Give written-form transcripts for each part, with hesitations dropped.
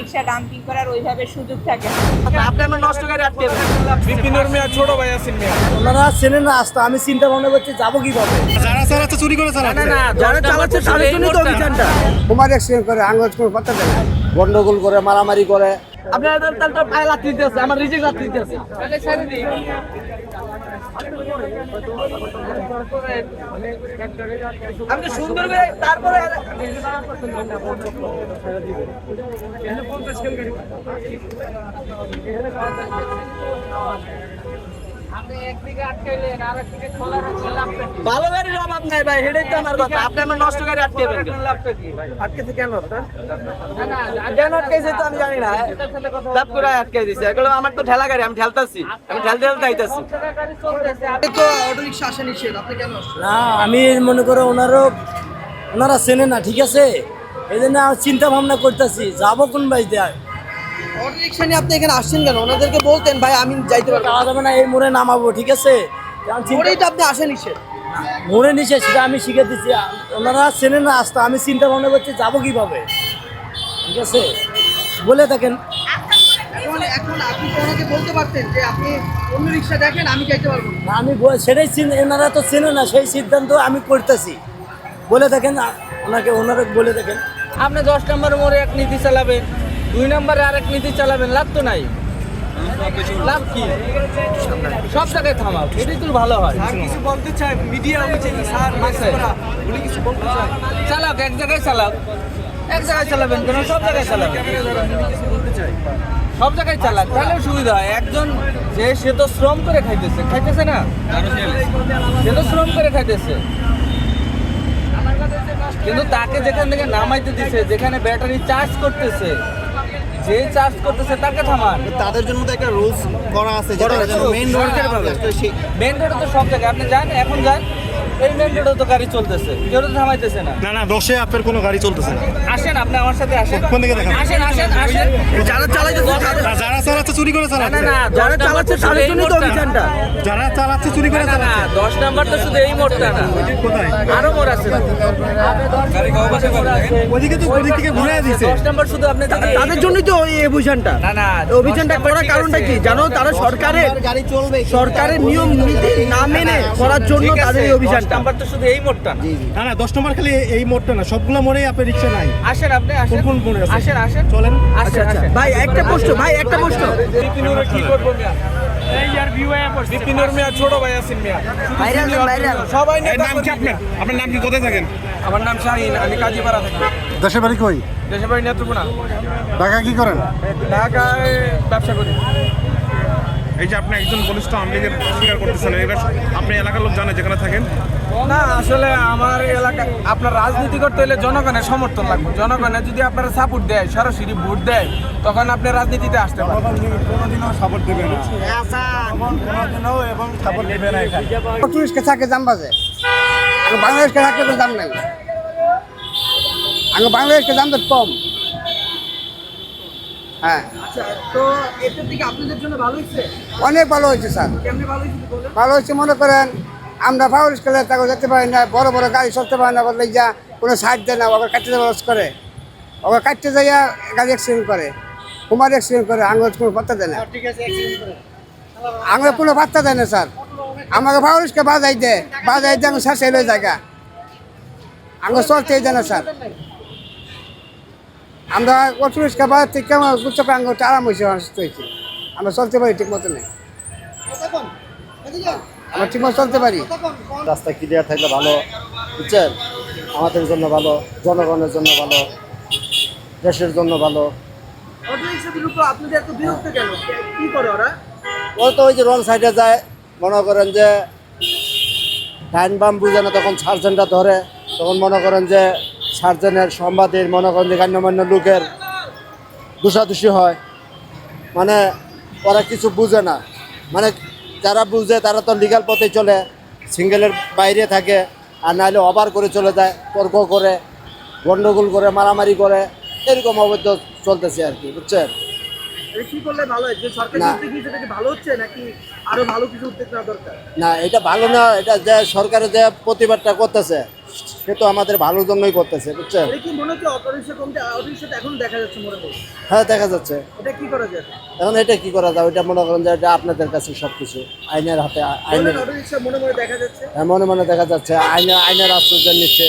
রিক্সা dumping করার ওইভাবে সুযোগ থাকে না। আপনি আমার নষ্ট করে আটকে বিপিনুর মিয়া ছোট ভাই আছেন মিয়া। ওনারা চেনেন না আসতো, আমি চিন্তা ভাবনা করছি যাবো কিভাবে। যারা চালাচ্ছে চুরি করে চালাচ্ছে। না যারা চালাচ্ছে তাদের জন্যই তো অভিযানটা। কুমার অ্যাক্সিডেন্ট করে আঙ্গুল কোনো পাত্তা দেয় না, গন্ডগোল করে মারামারি করে। আপনার তাহলে তো পায়ে লাথি দিতে আছে, আমার রিজেক্ট লাথি দিতে আছে। আপনি সুন্দর করে তারপরে ভালো গাড়ির অভাব নাই ভাই, হেডেই তো আমার কথা। আপনি আমার নষ্ট গাড়ি আটকে আটকেছে কেন? কেন আটকেছে তো আমি জানি না, তাপ করে আটকে দিছে। এগুলো আমার তো ঠেলা গাড়ি, আমি ঠেলতাছি, আমি ঠেলতে ঠেলতে আইতাছি। তো অটো রিক্সা আসে নিষেধ, আপনি কেন না? আমি মনে করো ওনারা চেনে না, ঠিক আছে, এই জন্য চিন্তা ভাবনা করতেছি যাবো কোন বাইতে। অটো রিক্সা নিয়ে আপনি এখানে আসছেন কেন? ওনাদেরকে বলতেন ভাই আমি যাইতে পারবো যাওয়া যাবে না, এই মোড়ে নামাবো, ঠিক আছে। ওটাই তো আপনি আসেন নিষেধ। মোড়ে নিচে সেটা আমি শিখে দিচ্ছি, ওনারা চেনে না আসতো, আমি চিন্তা ভাবনা করছি যাবো কিভাবে, ঠিক আছে, বলে থাকেন। এখন আপনি তো ওনাকে বলতে পারতেন যে আপনি অন্য রিক্সা দেখেন, আমি যাইতে পারবো না। না, আমি সেটাই ওনারা তো চেনে না, সেই সিদ্ধান্ত আমি করতেছি, বলে থাকেন ওনারা বলে থাকেন। আপনি 10 নম্বর মোড়ে এক নীতি চালাবেন, 2 নম্বরে আরেক নীতি চালাবেন, লাভ তো নাই। লাভ কি? সব জায়গায় থামাও, এটাই তো ভালো হয়। কিছু বলতে চাই মিডিয়া হচ্ছে স্যার উনি কিছু বলতে চাই। চালাক, এক জায়গায় চালাক, এক জায়গায় চালাবেন কেন? সব জায়গায় চালাবেন, সব জায়গায় চালাক, তাহলেও সুবিধা হয়। একজন সে তো শ্রম করে খাইতেছে না, সে তো শ্রম করে খাইতেছে, কিন্তু তাকে যেখান থেকে নামাইতে দিছে, যেখানে ব্যাটারি চার্জ করতেছে, যে চার্জ করতেছে তাকে থামান। তাদের জন্য তো একটা রুলস করা আছে, মেইন মেন রোডে তো সব জায়গায় আপনি যান, এখন যান, এই মেন রোডে তো গাড়ি চলতেছে, কেউ তো থামাইতেছে না। না দশে আপনার কোনো গাড়ি চলতেছে না। আসেন, আপনি আমার সাথে আসেন। কোন দিকে দেখান? আসেন। যারা যারা চালাচ্ছে চুরি করে চালাচ্ছে। যারা চালাচ্ছে তাদের জন্যই তো অভিযানটা। যারা চালাচ্ছে চুরি করে চালাচ্ছে। 10 নাম্বার তো শুধু এই মোড়টা না, কোথায়? আরো মোড় আছে। ওদিকে তো ওদিক থেকে ঘুরে দিছে। 10 নাম্বার শুধু আপনি তাদের জন্যই তো এই অভিযানটা। না অভিযানটা করার কারণটা কি জানো? তারা গাড়ি চলবে, সরকারের নিয়ম নীতি না মেনে করার জন্য তাদের এই 10 অভিযানটা। নাম্বার তো শুধু এই মোড়টা না। না 10 নম্বর খালি এই মোড়টা না, সবগুলো মোড়েই আপনার রিক্সা নাই। আসেন, আপনি আসেন, কোন মোড়ে আছে? আসেন চলেন। আচ্ছা ভাই একটা প্রশ্ন, বিপিনুর কি করবো মিয়া? বিপিনুর মিয়া ছোট ভাই আছেন মিয়া। সবাই নাম কি আপনার? আপনার নাম কি, কোথায় থাকেন? আমার নাম শাহিন, আমি কাজীপাড়া থাকি। দেশের বাড়ি কই? দেশের বাড়ি নেত্রকোনা। ঢাকা কি করেন? ঢাকায় ব্যবসা করি। এই যে আপনি একজন বলিষ্ঠ আওয়ামী লীগের স্বীকার করতেছেন, এবার আপনি এলাকার লোক জানে যেখানে থাকেন? না আসলে আমার এলাকায় আপনার রাজনীতি করতে হলে জনগণের সমর্থন লাগবে। জনগণের যদি আপনারা সাপোর্ট দেয়, সরাসরি ভোট দেয়, তখন আপনি রাজনীতিতে আসতে পারেন। কোনোদিনও সাপোর্ট দেবে না, কোনোদিনও এবং সাপোর্ট দেবে না। এখানে টুরিস্টকে থাকে দাম বাজে, বাংলাদেশকে থাকলে তো দাম নাই, বাংলাদেশকে দাম তো কম। হ্যাঁ, আচ্ছা, তো এটার দিকে আপনাদের জন্য ভালো হচ্ছে? অনেক ভালো হয়েছে স্যার। কেমনি ভালো হচ্ছে বলেন? ভালো হচ্ছে, মনে করেন আমরা পাওয়ার স্কেলে তাকে যেতে পারি না, বড় বড় গাড়ি চলতে পারে না, বললে যা কোনো সাইড দেয় না, ওকে কাটতে ব্যবস্থা করে, ওকে কাটতে যাইয়া গাড়ি অ্যাক্সিডেন্ট করে, কুমার অ্যাক্সিডেন্ট করে, আঙুল কোনো পাত্তা দেয় না, আঙুলে কোনো পাত্তা দেয় না স্যার। আমাকে পাওয়ার স্কেল বাজাই দেয় আমি শ্বাস এলো জায়গা, আঙুল চলতে দেয় না স্যার। আমরা অটোরিক্সা বাজার থেকে আমার গুচ্ছকে আঙুলটা আরাম হয়েছে, অসুস্থ হয়েছে, আমরা চলতে পারি ঠিক মতো নেই, আমরা ঠিক মতো চলতে পারি। রাস্তা ক্লিয়ার থাকলে ভালো, বুঝছেন, আমাদের জন্য ভালো, জনগণের জন্য ভালো, দেশের জন্য ভালো। অটো রিক্সাদের উপর আপনাদের এত বিরক্ত কেন? কি করে ওরা? ও তো ওই যে রং সাইডে যায়, মনে করেন যে ডাইন বাম বুঝে না, তখন সার্জেনটা ধরে, তখন মনে করেন যে সার্জেনের সংবাদের মনে করেন যে গণ্যমান্য লোকের দোষাদোষি হয়, মানে ওরা কিছু বুঝে না, মানে যারা বুঝে তারা তো লিগ্যাল পথে চলে, সিঙ্গেলের বাইরে থাকে, আর নাহলে ওভার করে চলে যায়, তর্ক করে, গন্ডগোল করে, মারামারি করে, এরকম অবৈধ চলতেছে আর কি, বুঝছেন। কি করলে ভালো হয়? যে সরকারি উদ্যোগ নিচ্ছে এটা কি ভালো হচ্ছে, নাকি আরো ভালো কিছু উদ্যোগ নেওয়া দরকার? না, এটা ভালো না, এটা যে সরকারের যে প্রতিবাদটা করতেছে সে তো আমাদের ভালোর জন্যই করতেছে, বুঝছেন? এটা কি মনে হচ্ছে অটোরিকশা কমতে, অটোরিকশা এখন দেখা যাচ্ছে মনে হয়? হ্যাঁ, দেখা যাচ্ছে। এটা কি করা যায়? এখন এটা কি করা যায়, ওইটা মনে করেন যে এটা আপনাদের কাছে সবকিছু আইনের হাতে, আইনের অটোরিকশা মনে মনে দেখা যাচ্ছে। হ্যাঁ, মনে মনে দেখা যাচ্ছে, আইনের আশ্রয় নিচ্ছে,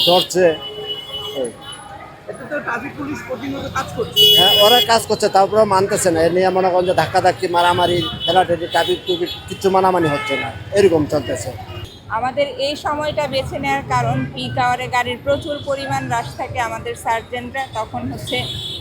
ধরছে। এই। এটা তো ট্রাফিক পুলিশ প্রতিনিয়ত কাজ করছে। হ্যাঁ, ওরা কাজ করছে, তারপরে মানতেছে না। এ নিয়ে মনে করেন যে ধাক্কাধাক্কি, মারামারি, ঠেলাঠেলি, ট্রাফিক টুফিক কিচ্ছু মানামানি হচ্ছে না, এরকম চলতেছে। আমাদের এই সময়টা বেছে নেওয়ার কারণ পিক আওয়ারে গাড়ির প্রচুর পরিমাণ রাশ থাকে, আমাদের সার্জেন্টরা তখন হচ্ছে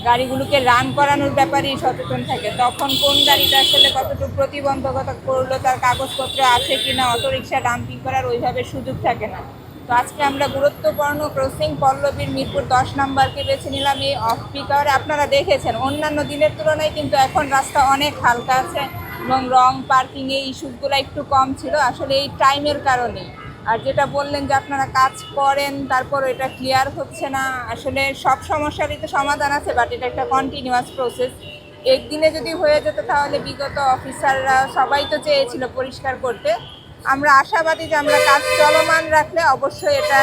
গাড়িগুলোকে রান করানোর ব্যাপারেই সচেতন থাকে। তখন কোন গাড়িটা আসলে কতটুকু প্রতিবন্ধকতা করলো, তার কাগজপত্র আছে কিনা, অটোরিকশা ডাম্পিং করার ওইভাবে সুযোগ থাকে না। তো আজকে আমরা গুরুত্বপূর্ণ ক্রসিং পল্লবীর মিরপুর 10 নম্বরকে বেছে নিলাম এই অফ পিক আওয়ারে। আপনারা দেখেছেন অন্যান্য দিনের তুলনায় কিন্তু এখন রাস্তা অনেক হালকা আছে এবং রং পার্কিং এই ইস্যুগুলো একটু কম ছিল, আসলে এই টাইমের কারণেই। আর যেটা বললেন যে আপনারা কাজ করেন তারপর এটা ক্লিয়ার হচ্ছে না, আসলে সব সমস্যারই তো সমাধান আছে, বাট এটা একটা কন্টিনিউয়াস প্রসেস। একদিনে যদি হয়ে যেত তাহলে বিগত অফিসাররা সবাই তো চেয়েছিল পরিষ্কার করতে। আমরা আশাবাদী যে আমরা কাজ চলমান রাখলে অবশ্যই এটা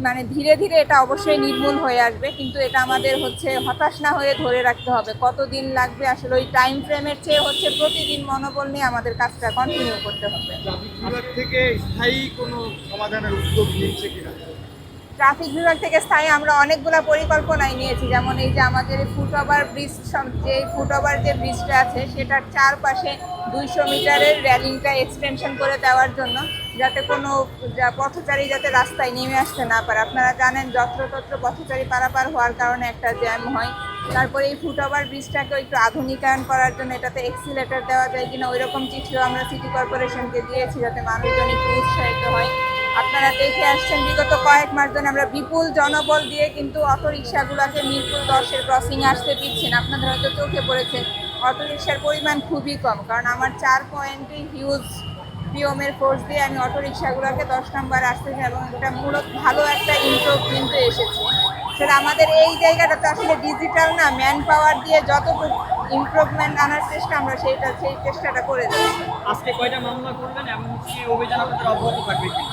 মানে ধীরে ধীরে এটা অবশ্যই নির্মূল হয়ে আসবে, কিন্তু এটা আমাদের হচ্ছে হতাশ না হয়ে ধরে রাখতে হবে। কতদিন লাগবে আসলে ওই টাইম ফ্রেমের চেয়ে হচ্ছে প্রতিদিন মনোবল নিয়ে আমাদের কাজটা কন্টিনিউ করতে হবে। থেকে স্থায়ী কোনো সমাধানের উদ্যোগ নিচ্ছে কিনা? ট্রাফিক বিভাগ থেকে স্থায়ী আমরা অনেকগুলো পরিকল্পনাই নিয়েছি, যেমন এই যে আমাদের ফুটওভার ব্রিজ, যে ফুটওভার যে ব্রিজটা আছে সেটার চারপাশে 200 মিটারের র্যালিংটা এক্সটেনশন করে দেওয়ার জন্য, যাতে কোনো পথচারী যাতে রাস্তায় নেমে আসতে না পারে। আপনারা জানেন যত্রতত্র পথচারী পারাপার হওয়ার কারণে একটা জ্যাম হয়। তারপরে এই ফুটওভার ব্রিজটাকে একটু আধুনিকায়ন করার জন্য এটাতে এক্সিলেটর দেওয়া যায় কিনা ওইরকম চিঠিও আমরা সিটি কর্পোরেশনকে দিয়েছি, যাতে মানুষজন একটু উৎসাহিত হয়। আপনারা দেখে আসছেন বিগত কয়েক মাস ধরে আমরা বিপুল জনবল দিয়ে কিন্তু অটোরিকশাগুলোকে মিরপুর 10-এর ক্রসিংয়ে আসতে দিচ্ছি না। আপনাদের হয়তো চোখে পড়েছে অটোরিকশার পরিমাণ খুবই কম, কারণ আমার 4 পয়েন্টে হিউজ পিওমের ফোর্স দিয়ে আমি অটোরিকশাগুলোকে 10 নম্বর আসতেছি এবং এটা মূলত ভালো একটা ইমপ্রুভ কিন্তু এসেছে। সেটা আমাদের এই জায়গাটা তো আসলে ডিজিটাল না, ম্যান পাওয়ার দিয়ে যতটুকু ইমপ্রুভমেন্ট আনার চেষ্টা আমরা সেই চেষ্টাটা করে যাচ্ছি। আজকে কয়টা মামলা করবেন এবং কি অভিযান আপনাদের অব্যাহত থাকবে কি?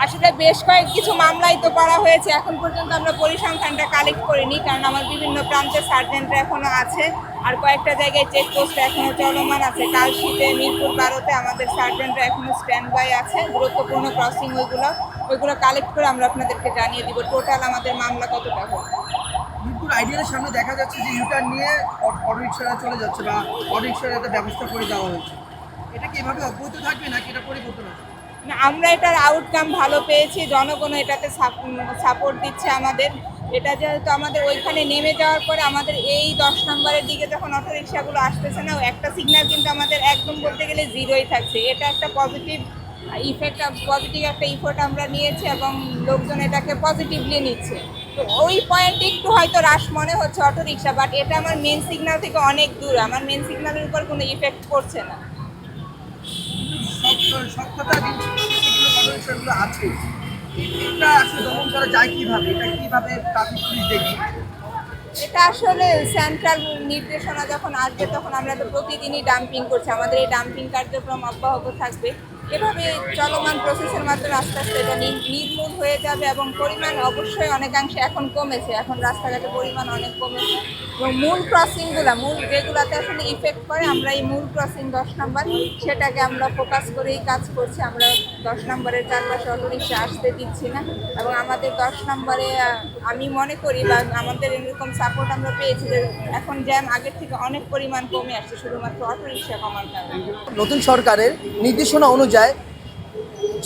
আসলে বেশ কিছু মামলাই তো করা হয়েছে, এখন পর্যন্ত আমরা পরিসংখ্যানটা কালেক্ট করিনি, কারণ আমার বিভিন্ন প্রান্তে সার্জেন্টরা এখনো আছে আর কয়েকটা জায়গায় চেকপোস্ট এখনো চলমান আছে। কালশীতে, মিরপুর 12-তে আমাদের সার্জেন্টরা এখনো স্ট্যান্ড বাই আছে। গুরুত্বপূর্ণ ক্রসিং ওইগুলো কালেক্ট করে আমরা আপনাদেরকে জানিয়ে দিব টোটাল আমাদের মামলা কতটা হবে। মিরপুর আইডিয়ালের সামনে দেখা যাচ্ছে যে ইউটার্ন নিয়ে অটোরিকশারা চলে যাচ্ছে বা অটোরিকশার একটা ব্যবস্থা করে দেওয়া হয়েছে। এটা কি এভাবে অব্যাহত থাকবে নাকি এটা পরিবর্তন হবে? না, আমরা এটার আউটকাম ভালো পেয়েছি, জনগণও এটাতে সাপোর্ট দিচ্ছে আমাদের। এটা যেহেতু আমাদের ওইখানে নেমে যাওয়ার পরে আমাদের এই 10 নম্বরের দিকে যখন অটোরিকশাগুলো আসতেছে না, একটা সিগন্যাল কিন্তু আমাদের একদম বলতে গেলে জিরোই থাকছে। এটা একটা পজিটিভ একটা ইফোর্ট আমরা নিয়েছি এবং লোকজন এটাকে পজিটিভলি নিচ্ছে। তো ওই পয়েন্ট একটু হয়তো রাশ মনে হচ্ছে অটোরিকশা, বাট এটা আমার মেন সিগন্যাল থেকে অনেক দূর, আমার মেন সিগন্যালের উপর কোনো ইফেক্ট পড়ছে না। সব কথা যেগুলো অটোরিকশাগুলো আছে এটা আসলে দমন করা যায় কিভাবে? এটা কিভাবে ট্রাফিক পুলিশ দেখবে? এটা আসলে সেন্ট্রাল নির্দেশনা যখন আসবে তখন আমরা তো প্রতিদিনই ডাম্পিং করছি, আমাদের এই ডাম্পিং কার্যক্রম অব্যাহত থাকবে। এভাবে চলমান প্রসেসের মাধ্যমে আস্তে আস্তে এটা নির্মূল হয়ে যাবে এবং পরিমাণ অবশ্যই অনেকাংশে এখন কমেছে, এখন রাস্তাঘাটে পরিমাণ অনেক কমেছে। এবং মূল ক্রসিংগুলো যেগুলোতে আসলে ইফেক্ট করে, আমরা এই মূল ক্রসিং 10 নম্বর সেটাকে আমরা ফোকাস করেই কাজ করছি। আমরা 10 নম্বরের চারপাশে অটোরিকশা আসতে দিচ্ছি না এবং আমাদের 10 নম্বরে আমি মনে করি বা আমাদের এরকম সাপোর্ট আমরা পেয়েছি যে এখন জ্যাম আগের থেকে অনেক পরিমাণ কমে আসছে শুধুমাত্র অটোরিকশা কমার কারণে। নতুন সরকারের নির্দেশনা অনুযায়ী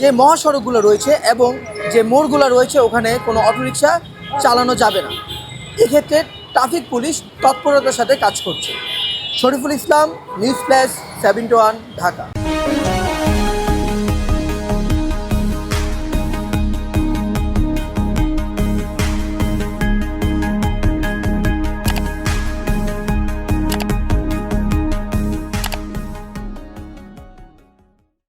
যে মহাসড়কগুলো রয়েছে এবং যে মোড়গুলো রয়েছে ওখানে কোনো অটোরিকশা চালানো যাবে না। এক্ষেত্রে ট্রাফিক পুলিশ তৎপরতার সাথে কাজ করছে। Shariful Islam, news plus 71, Dhaka.